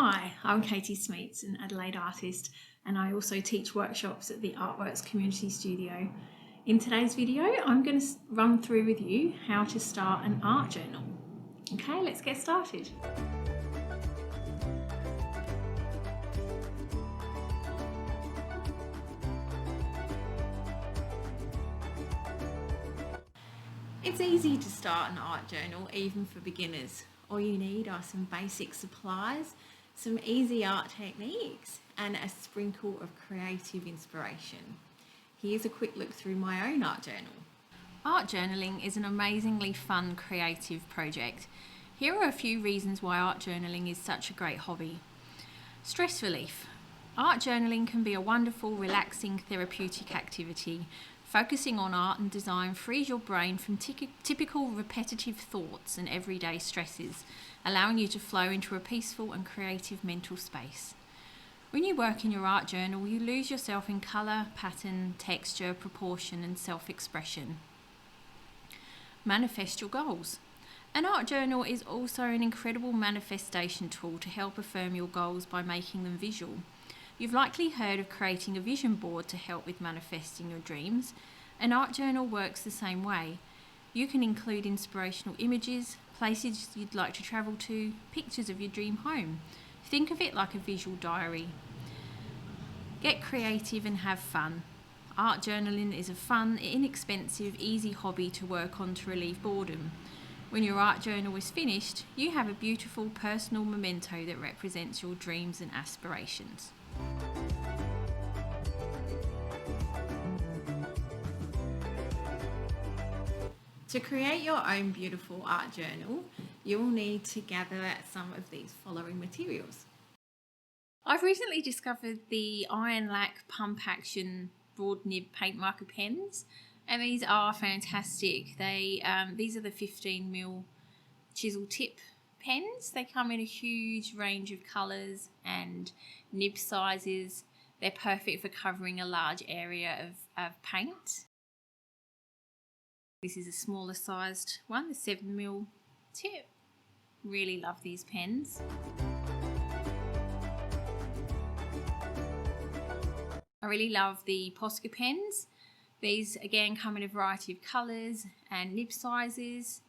Hi, I'm Katy, an Adelaide artist, and I also teach workshops at the Artworks Community Studio. In today's video, I'm going to run through with you how to start an art journal. Okay, let's get started. It's easy to start an art journal, even for beginners. All you need are some basic supplies, some easy art techniques, and a sprinkle of creative inspiration. Here's a quick look through my own art journal. Art journaling is an amazingly fun, creative project. Here are a few reasons why art journaling is such a great hobby. Stress relief. Art journaling can be a wonderful, relaxing, therapeutic activity. Focusing on art and design frees your brain from typical repetitive thoughts and everyday stresses, allowing you to flow into a peaceful and creative mental space. When you work in your art journal, you lose yourself in colour, pattern, texture, proportion and self-expression. Manifest your goals. An art journal is also an incredible manifestation tool to help affirm your goals by making them visual. You've likely heard of creating a vision board to help with manifesting your dreams. An art journal works the same way. You can include inspirational images, places you'd like to travel to, pictures of your dream home. Think of it like a visual diary. Get creative and have fun. Art journaling is a fun, inexpensive, easy hobby to work on to relieve boredom. When your art journal is finished, you have a beautiful personal memento that represents your dreams and aspirations. To create your own beautiful art journal, you'll need to gather some of these following materials. I've recently discovered the Iron Lac Pump Action broad nib paint marker pens, and these are fantastic. These are the 15mm chisel tip pens. They come in a huge range of colours and nib sizes. They're perfect for covering a large area of paint. This is a smaller sized one, the 7mm tip. Really love these pens. I really love the Posca pens. These again come in a variety of colours and nib sizes.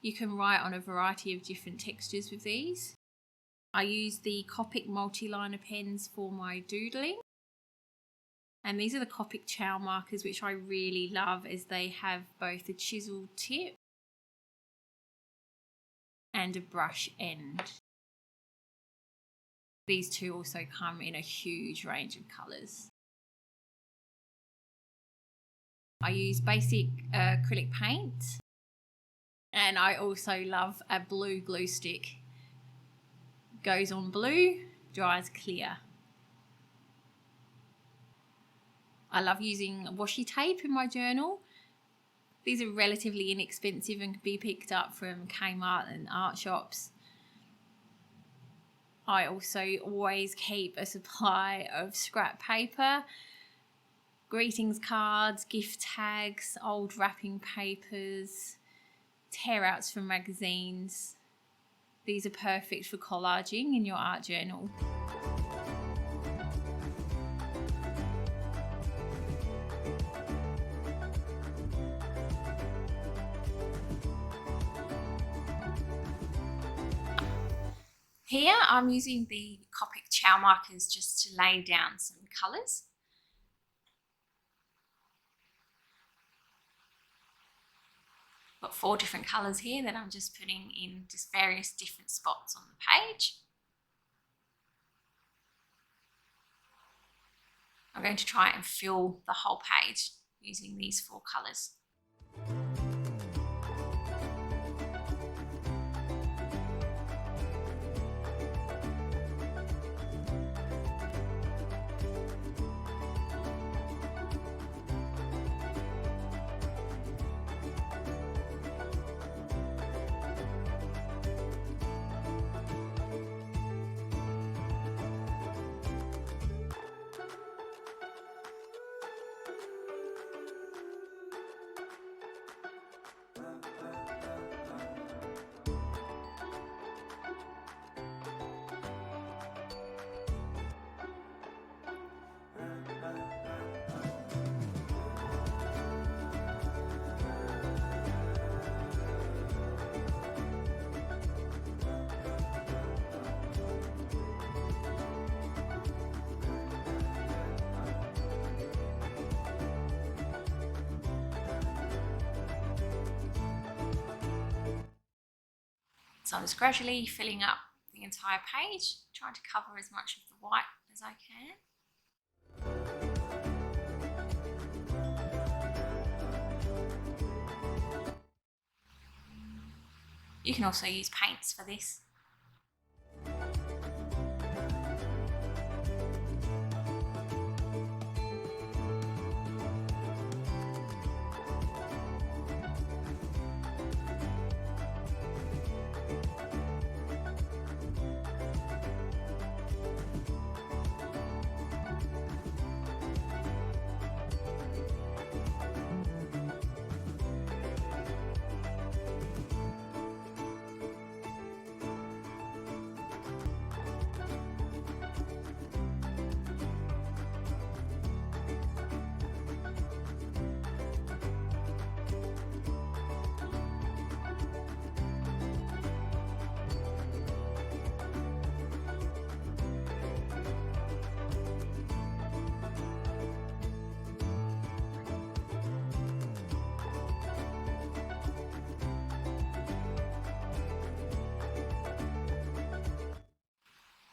You can write on a variety of different textures with these. I use the Copic multi-liner pens for my doodling. And these are the Copic chow markers, which I really love as they have both a chisel tip and a brush end. These two also come in a huge range of colours. I use basic acrylic paint, and I also love a blue glue stick. Goes on blue, dries clear. I love using washi tape in my journal. These are relatively inexpensive and can be picked up from Kmart and art shops. I also always keep a supply of scrap paper, greetings cards, gift tags, old wrapping papers, tear-outs from magazines. These are perfect for collaging in your art journal. Here I'm using the Copic chow markers just to lay down some colours. Got 4 different colours here that I'm just putting in just various different spots on the page. I'm going to try and fill the whole page using these 4 colours. So I'm just gradually filling up the entire page, trying to cover as much of the white as I can. You can also use paints for this.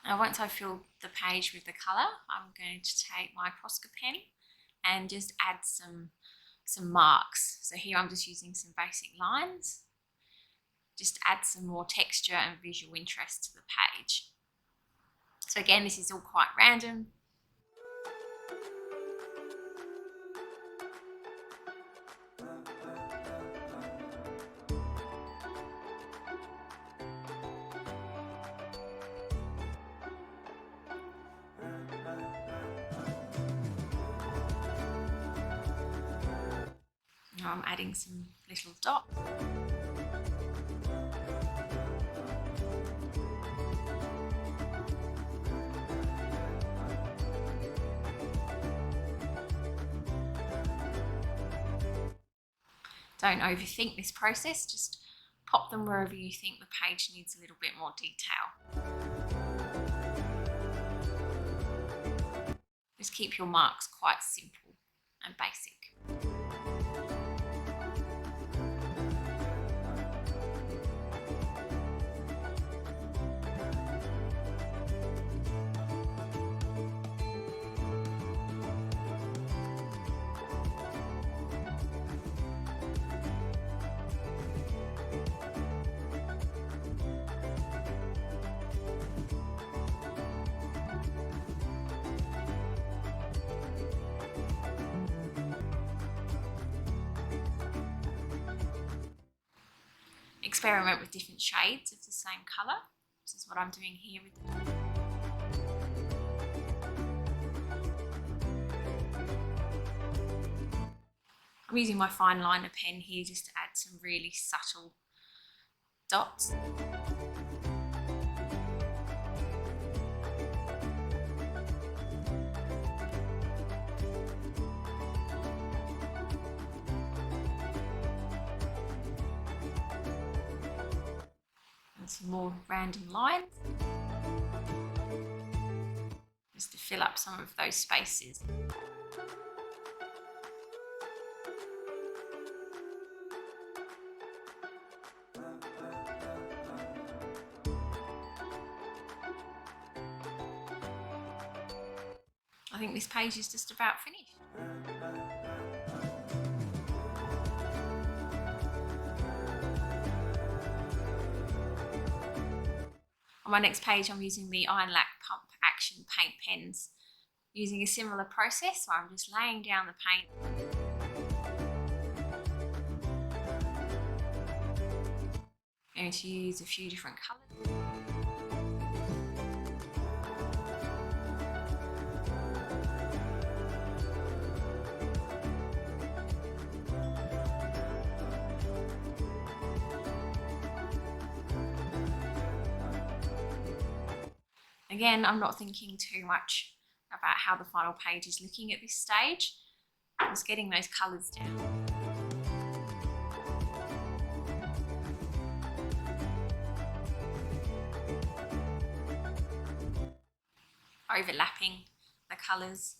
Now once I've filled the page with the colour, I'm going to take my Posca pen and just add some marks. So here I'm just using some basic lines. Just add some more texture and visual interest to the page. So again, this is all quite random. Now I'm adding some little dots. Don't overthink this process, just pop them wherever you think the page needs a little bit more detail. Just keep your marks quite simple and basic. Experiment with different shades of the same colour. This is what I'm doing here with the I'm using my fine liner pen here just to add some really subtle dots. And some more random lines, just to fill up some of those spaces. I think this page is just about finished. On my next page, I'm using the Iron Lac Pump Action paint pens, using a similar process where I'm just laying down the paint. I'm going to use a few different colours. Again, I'm not thinking too much about how the final page is looking at this stage. I'm just getting those colours down. Overlapping the colours.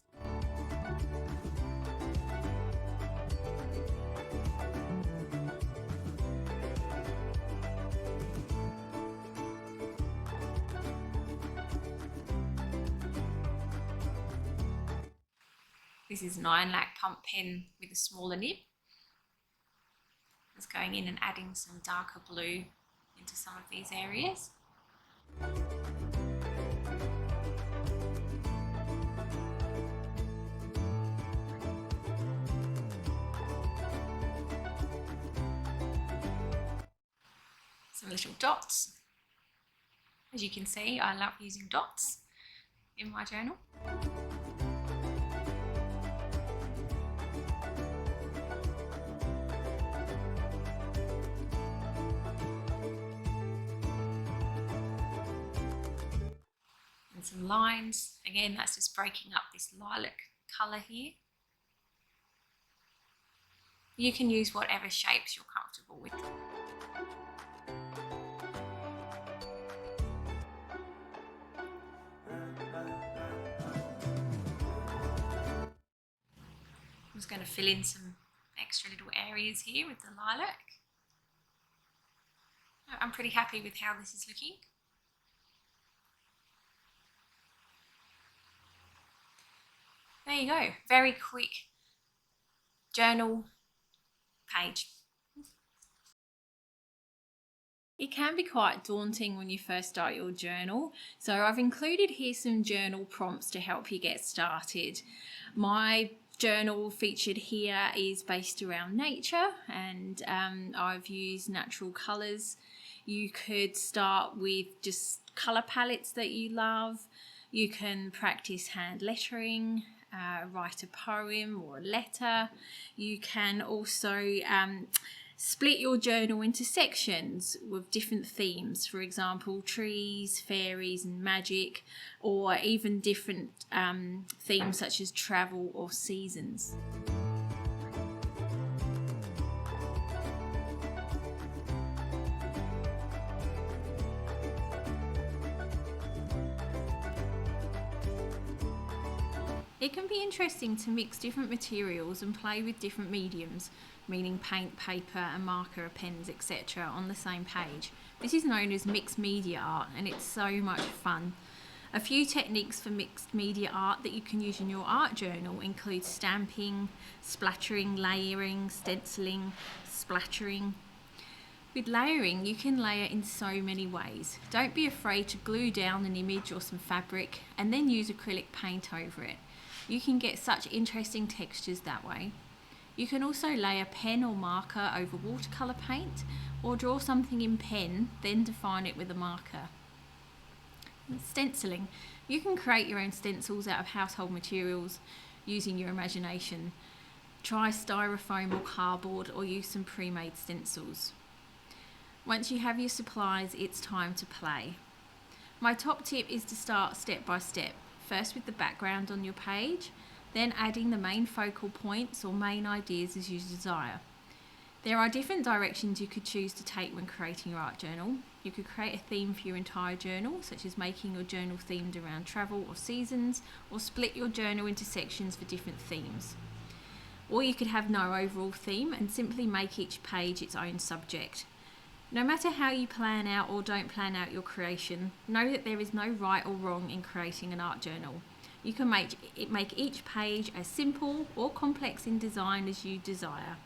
This is an iron lac pump pen with a smaller nib. Just going in and adding some darker blue into some of these areas. Some little dots. As you can see, I love using dots in my journal. And some lines. Again, that's just breaking up this lilac colour here. You can use whatever shapes you're comfortable with. I'm just going to fill in some extra little areas here with the lilac. I'm pretty happy with how this is looking. There you go, very quick journal page. It can be quite daunting when you first start your journal, so I've included here some journal prompts to help you get started. My journal featured here is based around nature, and I've used natural colours. You could start with just colour palettes that you love. You can practice hand lettering, write a poem or a letter. You can also split your journal into sections with different themes, for example, trees, fairies and magic, or even different themes such as travel or seasons. It can be interesting to mix different materials and play with different mediums, meaning paint, paper, a marker, pens, etc. on the same page. This is known as mixed media art, and it's so much fun. A few techniques for mixed media art that you can use in your art journal include stamping, splattering, layering, stenciling, splattering. With layering, you can layer in so many ways. Don't be afraid to glue down an image or some fabric and then use acrylic paint over it. You can get such interesting textures that way. You can also lay a pen or marker over watercolour paint, or draw something in pen, then define it with a marker. Stenciling. You can create your own stencils out of household materials using your imagination. Try styrofoam or cardboard, or use some pre-made stencils. Once you have your supplies, it's time to play. My top tip is to start step by step. First with the background on your page, then adding the main focal points or main ideas as you desire. There are different directions you could choose to take when creating your art journal. You could create a theme for your entire journal, such as making your journal themed around travel or seasons, or split your journal into sections for different themes. Or you could have no overall theme and simply make each page its own subject. No matter how you plan out or don't plan out your creation, know that there is no right or wrong in creating an art journal. You can make each page as simple or complex in design as you desire.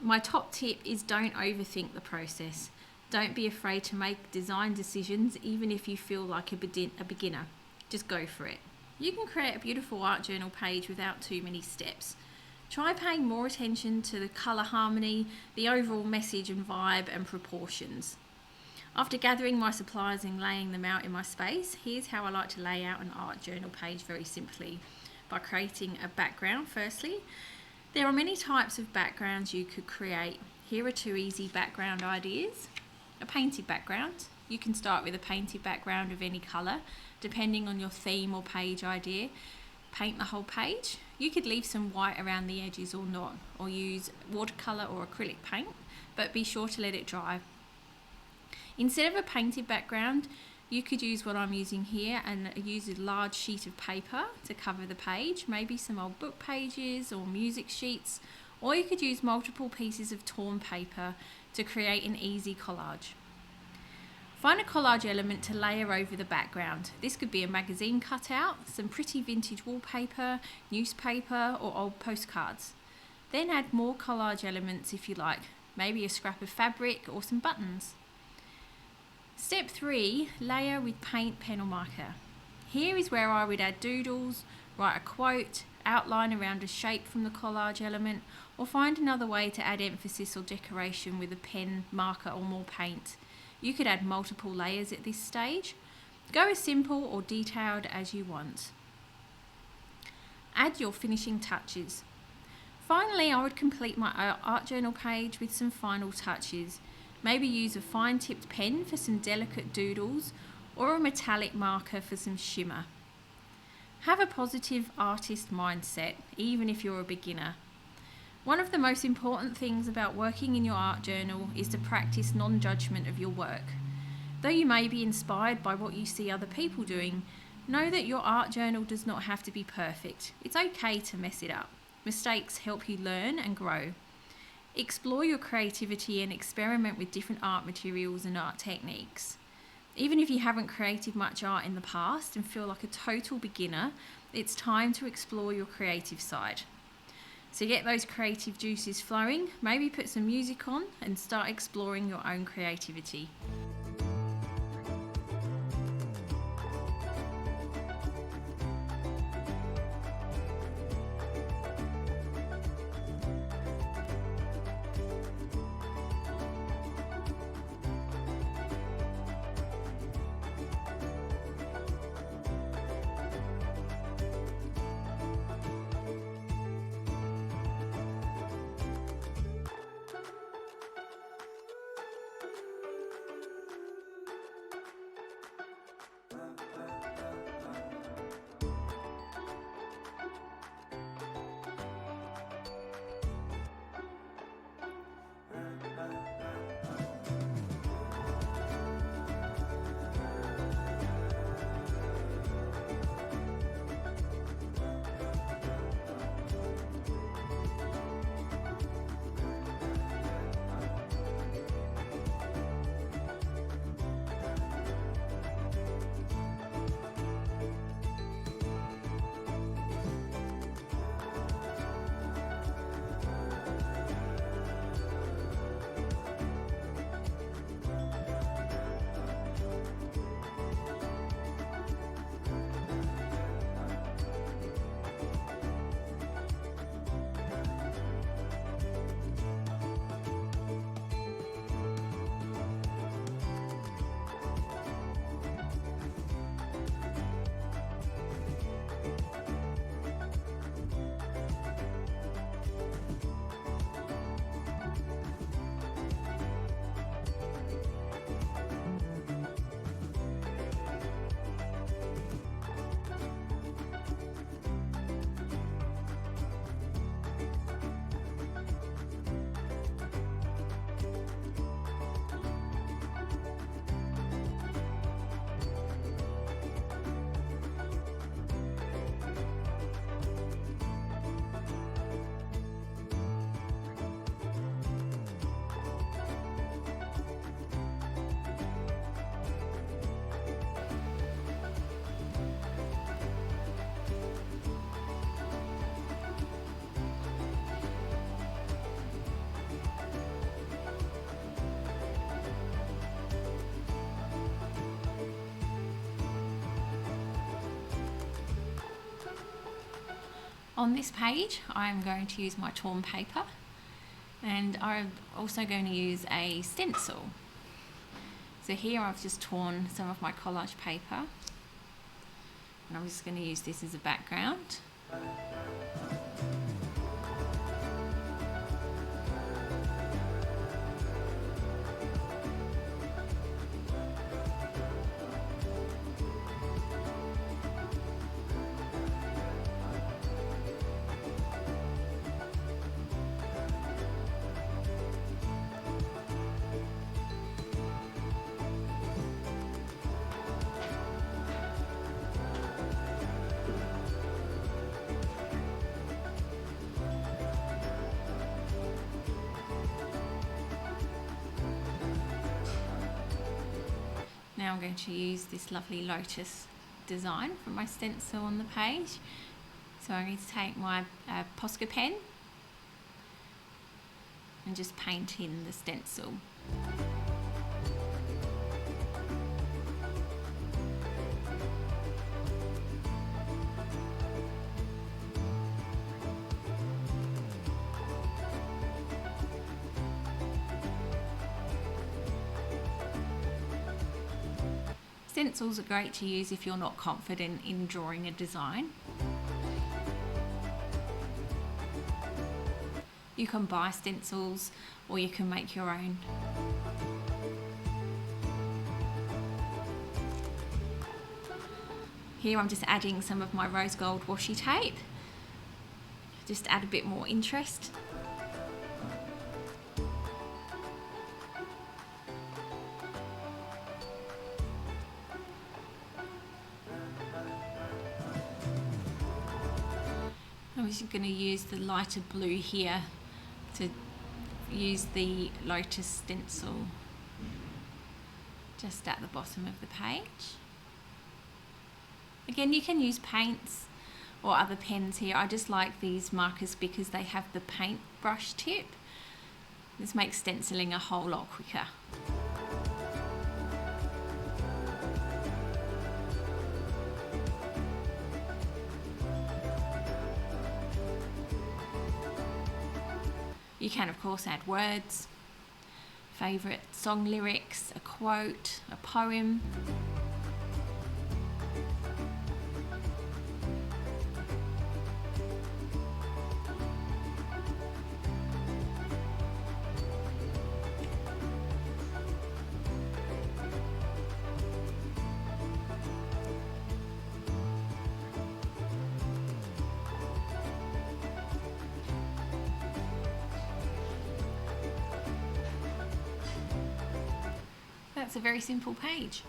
My top tip is don't overthink the process. Don't be afraid to make design decisions even if you feel like a beginner. Just go for it. You can create a beautiful art journal page without too many steps. Try paying more attention to the colour harmony, the overall message and vibe and proportions. After gathering my supplies and laying them out in my space, here's how I like to lay out an art journal page very simply. By creating a background firstly. There are many types of backgrounds you could create. Here are 2 easy background ideas. A painted background. You can start with a painted background of any colour, depending on your theme or page idea. Paint the whole page. You could leave some white around the edges or not, or use watercolour or acrylic paint, but be sure to let it dry. Instead of a painted background, you could use what I'm using here and use a large sheet of paper to cover the page, maybe some old book pages or music sheets, or you could use multiple pieces of torn paper to create an easy collage. Find a collage element to layer over the background. This could be a magazine cutout, some pretty vintage wallpaper, newspaper, or old postcards. Then add more collage elements if you like, maybe a scrap of fabric or some buttons. Step 3, layer with paint, pen or marker. Here is where I would add doodles, write a quote, outline around a shape from the collage element, or find another way to add emphasis or decoration with a pen, marker or more paint. You could add multiple layers at this stage. Go as simple or detailed as you want. Add your finishing touches. Finally, I would complete my art journal page with some final touches. Maybe use a fine-tipped pen for some delicate doodles or a metallic marker for some shimmer. Have a positive artist mindset, even if you're a beginner. One of the most important things about working in your art journal is to practice non-judgment of your work. Though you may be inspired by what you see other people doing, know that your art journal does not have to be perfect. It's okay to mess it up. Mistakes help you learn and grow. Explore your creativity and experiment with different art materials and art techniques. Even if you haven't created much art in the past and feel like a total beginner, it's time to explore your creative side. So get those creative juices flowing, maybe put some music on and start exploring your own creativity. On this page, I'm going to use my torn paper, and I'm also going to use a stencil. So here I've just torn some of my collage paper, and I'm just going to use this as a background. Now I'm going to use this lovely lotus design from my stencil on the page. So I'm going to take my Posca pen and just paint in the stencil. Stencils are great to use if you're not confident in drawing a design. You can buy stencils or you can make your own. Here I'm just adding some of my rose gold washi tape, just add a bit more interest. I'm just going to use the lighter blue here to use the lotus stencil just at the bottom of the page. Again, you can use paints or other pens here. I just like these markers because they have the paint brush tip. This makes stenciling a whole lot quicker. You can of course add words, favourite song lyrics, a quote, a poem. That's a very simple page.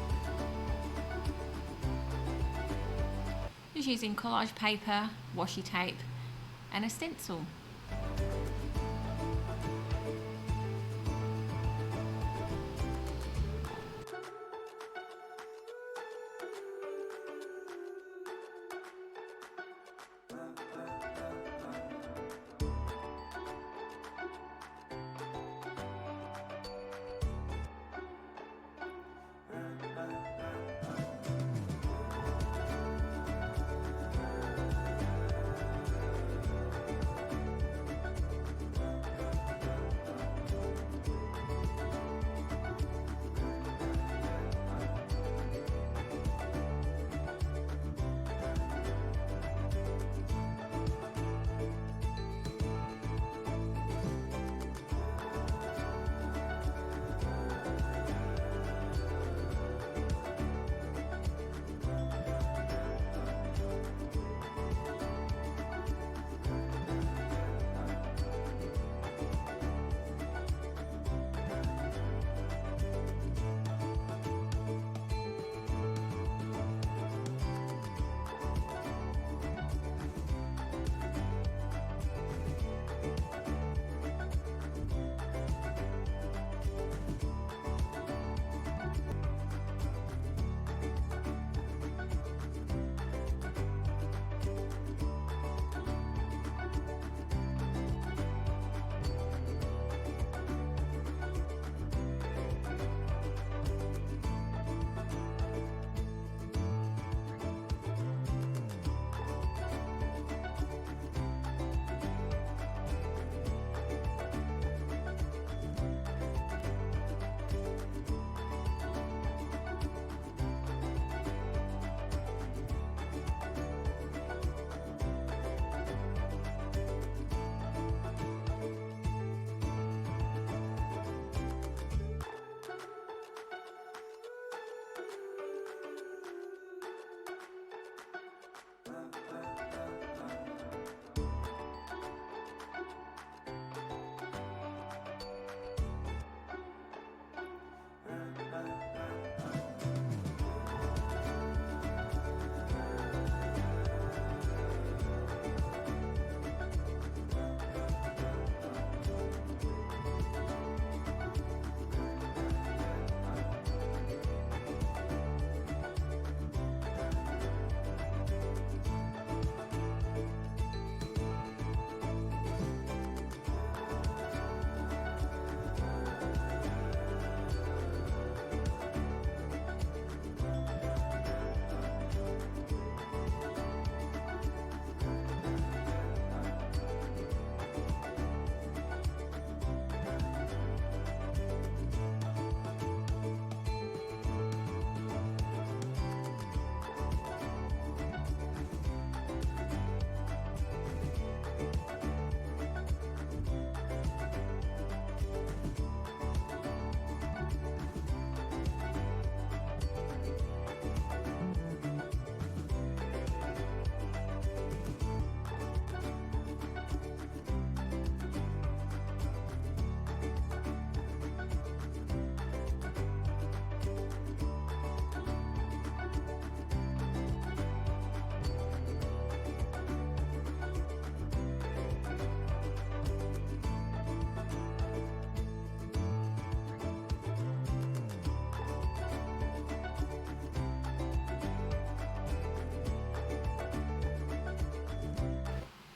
Just using collage paper, washi tape and a stencil.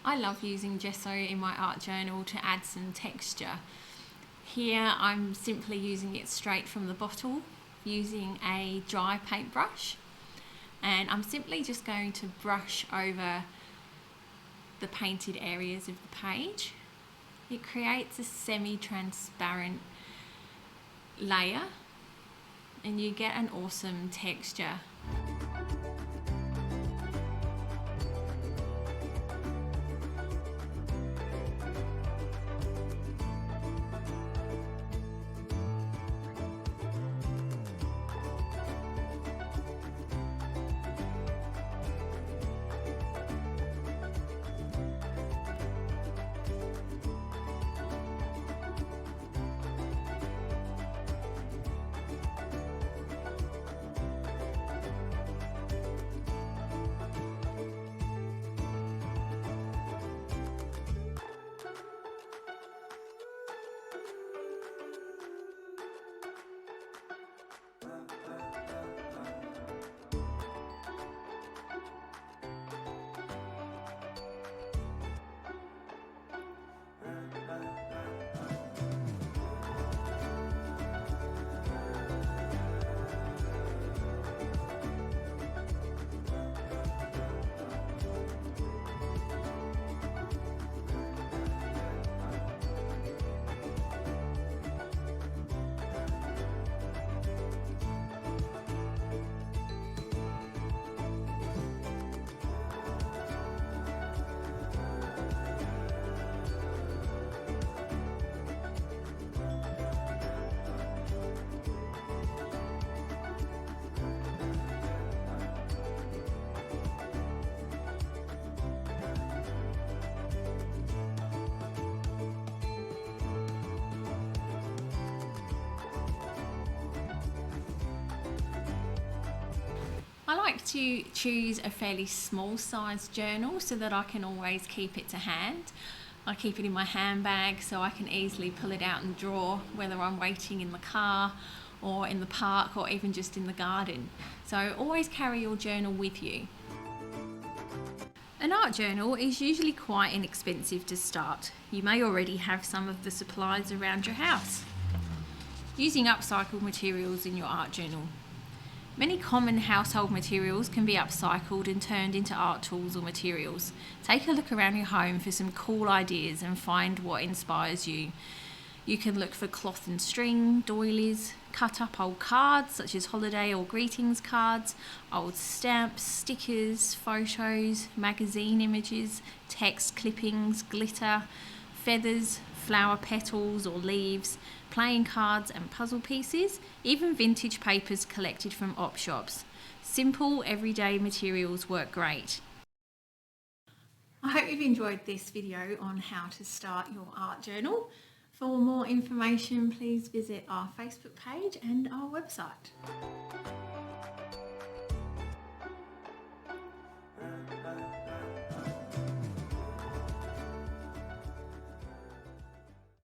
I love using gesso in my art journal to add some texture. Here I'm simply using it straight from the bottle using a dry paintbrush, and I'm simply just going to brush over the painted areas of the page. It creates a semi-transparent layer and you get an awesome texture. I like to choose a fairly small size journal so that I can always keep it to hand. I keep it in my handbag so I can easily pull it out and draw, whether I'm waiting in the car or in the park or even just in the garden. So always carry your journal with you. An art journal is usually quite inexpensive to start. You may already have some of the supplies around your house. Using upcycled materials in your art journal. Many common household materials can be upcycled and turned into art tools or materials. Take a look around your home for some cool ideas and find what inspires you. You can look for cloth and string, doilies, cut up old cards such as holiday or greetings cards, old stamps, stickers, photos, magazine images, text clippings, glitter, feathers, flower petals or leaves, playing cards and puzzle pieces, even vintage papers collected from op shops. Simple, everyday materials work great. I hope you've enjoyed this video on how to start your art journal. For more information, please visit our Facebook page and our website.